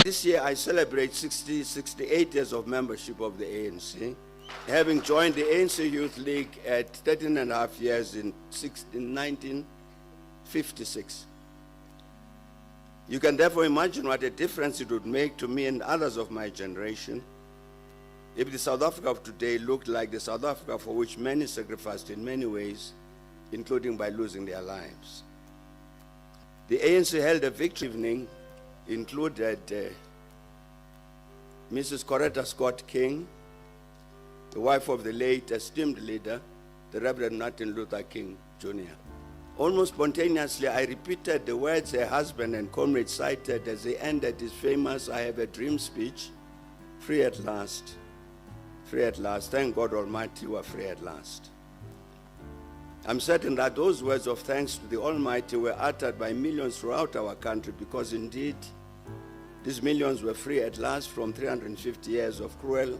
This year I celebrate 68 years of membership of the ANC, having joined the ANC Youth League at 13 and a half years in 1956. You can therefore imagine what a difference it would make to me and others of my generation if the South Africa of today looked like the South Africa for which many sacrificed in many ways, including by losing their lives. The ANC held a victory evening, included Mrs. Coretta Scott King, the wife of the late esteemed leader, the Reverend Martin Luther King Jr. Almost spontaneously, I repeated the words her husband and comrades cited as they ended his famous "I Have a Dream" speech, "Free at last, free at last. Thank God Almighty, we are free at last." I'm certain that those words of thanks to the Almighty were uttered by millions throughout our country, because indeed, these millions were free at last from 350 years of cruel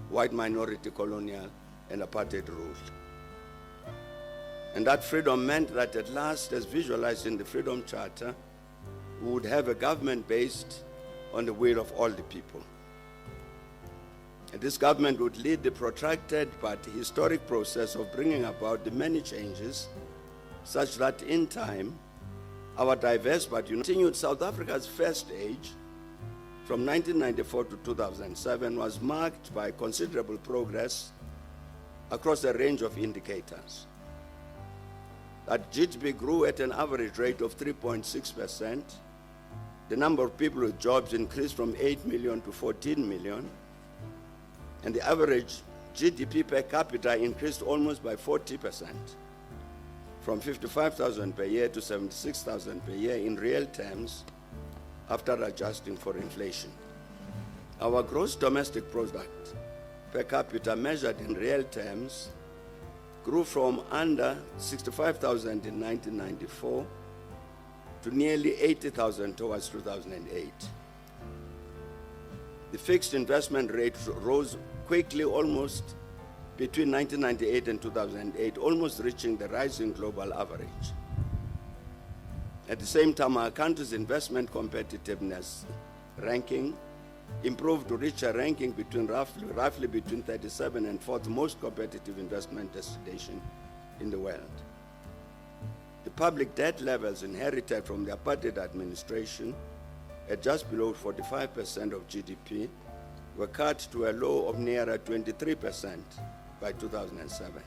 white minority colonial and apartheid rule. And that freedom meant that at last, as visualized in the Freedom Charter, we would have a government based on the will of all the people. And this government would lead the protracted but historic process of bringing about the many changes, such that in time, our diverse but continued South Africa's first age, from 1994 to 2007, was marked by considerable progress across a range of indicators. That GDP grew at an average rate of 3.6%. The number of people with jobs increased from 8 million to 14 million. And the average GDP per capita increased almost by 40%, from 55,000 per year to 76,000 per year in real terms, after adjusting for inflation. Our gross domestic product per capita, measured in real terms, grew from under 65,000 in 1994 to nearly 80,000 towards 2008. The fixed investment rate rose quickly, almost between 1998 and 2008, almost reaching the rising global average. At the same time, our country's investment competitiveness ranking improved to reach a ranking between roughly between 37 and 4th most competitive investment destination in the world. The public debt levels inherited from the apartheid administration, at just below 45% of GDP, were cut to a low of nearer 23% by 2007.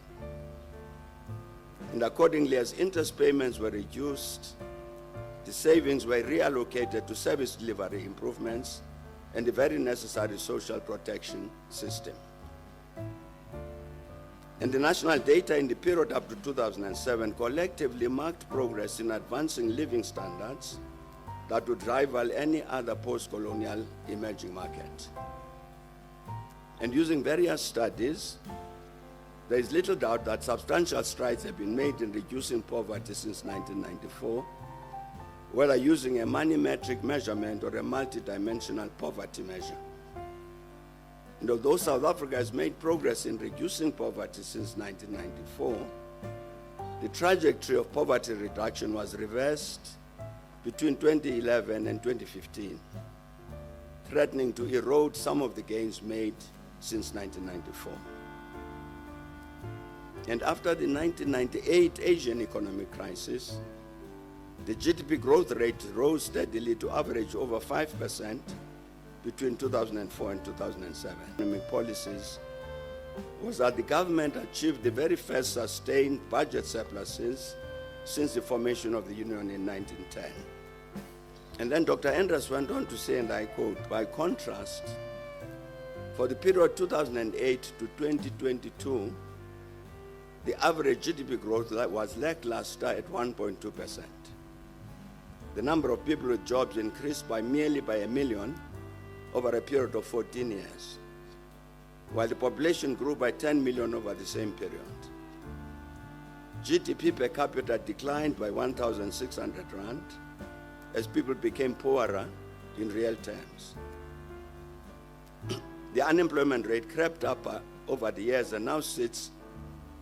And accordingly, as interest payments were reduced, the savings were reallocated to service delivery improvements and the very necessary social protection system. And the national data in the period up to 2007 collectively marked progress in advancing living standards that would rival any other post-colonial emerging market. And using various studies, there is little doubt that substantial strides have been made in reducing poverty since 1994, whether using a money metric measurement or a multidimensional poverty measure. And although South Africa has made progress in reducing poverty since 1994, the trajectory of poverty reduction was reversed between 2011 and 2015, threatening to erode some of the gains made since 1994. And after the 1998 Asian economic crisis, the GDP growth rate rose steadily to average over 5% between 2004 and 2007. Economic policies was that the government achieved the very first sustained budget surpluses since the formation of the Union in 1910. And then Dr. Enders went on to say, and I quote, "By contrast, for the period 2008 to 2022, the average GDP growth was lackluster at 1.2%. The number of people with jobs increased by merely by 1 million over a period of 14 years, while the population grew by 10 million over the same period. GDP per capita declined by 1,600 rand as people became poorer in real terms. The unemployment rate crept up over the years and now sits,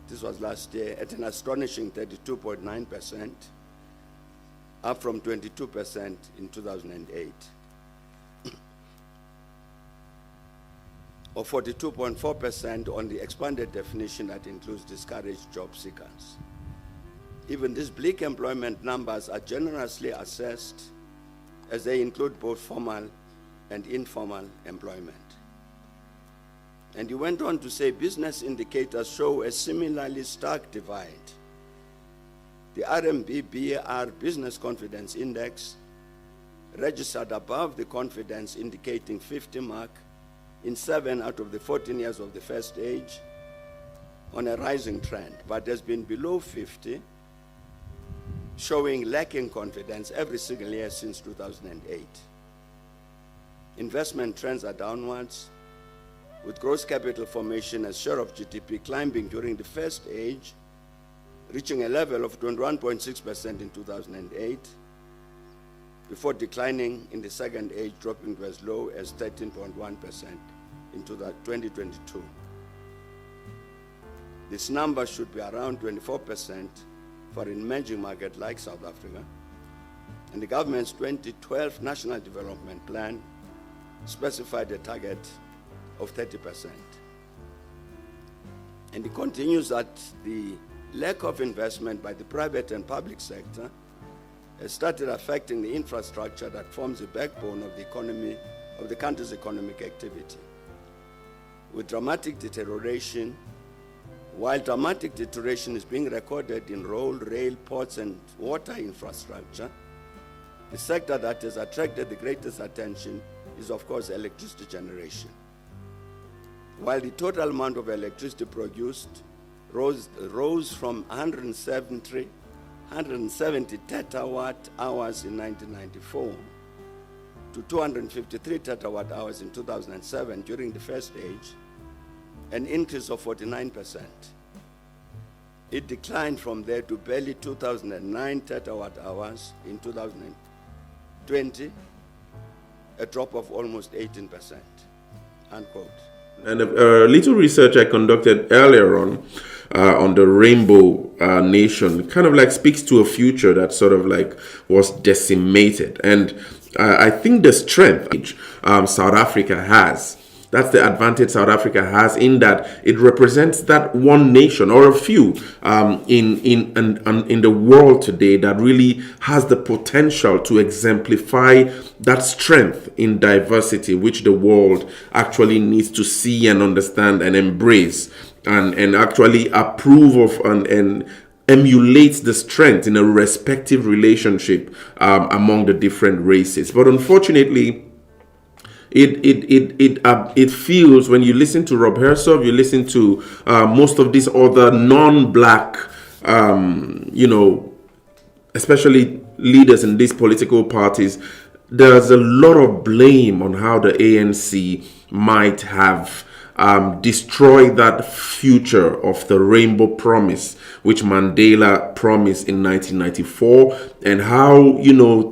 this was last year, at an astonishing 32.9%, up from 22% in 2008. or 42.4% on the expanded definition that includes discouraged job seekers. Even these bleak employment numbers are generously assessed as they include both formal and informal employment. And he went on to say business indicators show a similarly stark divide. The RMB-BAR Business Confidence Index registered above the confidence indicating 50 mark in 7 out of the 14 years of the first stage on a rising trend, but has been below 50, showing lacking confidence every single year since 2008. Investment trends are downwards, with gross capital formation as share of GDP climbing during the first stage, reaching a level of 21.6% in 2008, before declining in the second age, dropping to as low as 13.1% in 2022. This number should be around 24% for an emerging market like South Africa, and the government's 2012 National Development Plan specified a target of 30%. And it continues that the lack of investment by the private and public sector has started affecting the infrastructure that forms the backbone of the economy, of the country's economic activity. With dramatic deterioration, while dramatic deterioration is being recorded in road, rail, ports, and water infrastructure, the sector that has attracted the greatest attention is, of course, electricity generation. While the total amount of electricity produced rose from 170 terawatt hours in 1994 to 253 terawatt hours in 2007 during the first stage, an increase of 49%. It declined from there to barely 2009 terawatt hours in 2020, a drop of almost 18%, unquote. And a little research I conducted earlier on the rainbow nation kind of like speaks to a future that sort of like was decimated. And I think the strength South Africa has, that's the advantage South Africa has in that it represents that one nation or a few in the world today that really has the potential to exemplify that strength in diversity, which the world actually needs to see and understand and embrace and actually approve of and emulates the strength in a respective relationship among the different races. But unfortunately, it feels, when you listen to Rob Hersov, you listen to most of these other non-black, especially leaders in these political parties, there's a lot of blame on how the ANC might have destroyed that future of the rainbow promise, which Mandela promised in 1994, and how,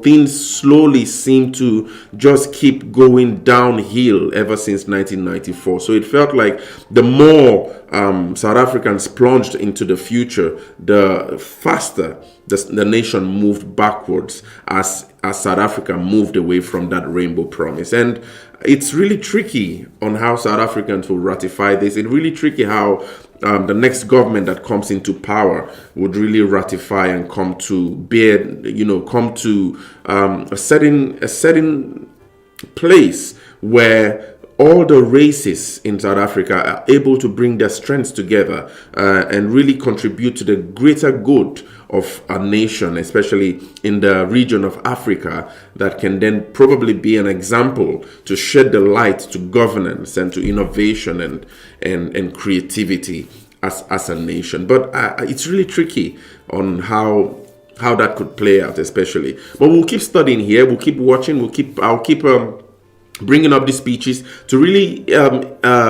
things slowly seem to just keep going downhill ever since 1994. So it felt like the more South Africans plunged into the future, the faster the nation moved backwards as South Africa moved away from that rainbow promise. And it's really tricky on how South Africans will ratify this. It's really tricky how the next government that comes into power would really ratify and come to bear, a certain place where all the races in South Africa are able to bring their strengths together and really contribute to the greater good of a nation, especially in the region of Africa, that can then probably be an example to shed the light to governance and to innovation and creativity as a nation. But it's really tricky on how that could play out, especially. But we'll keep studying here. We'll keep watching. I'll keep bringing up these speeches to really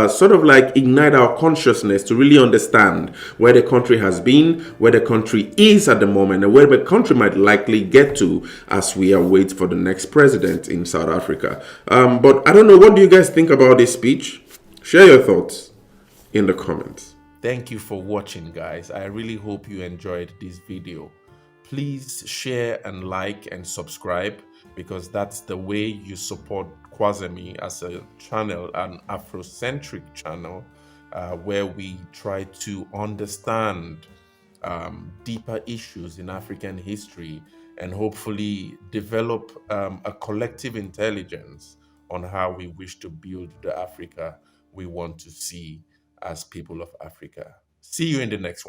sort of like ignite our consciousness to really understand where the country has been, where the country is at the moment, and where the country might likely get to as we await for the next president in South Africa. But I don't know, what do you guys think about this speech? Share your thoughts in the comments. Thank you for watching, guys. I really hope you enjoyed this video. Please share and like and subscribe, because that's the way you support Kwazemi as a channel, an Afrocentric channel, where we try to understand deeper issues in African history and hopefully develop a collective intelligence on how we wish to build the Africa we want to see as people of Africa. See you in the next one.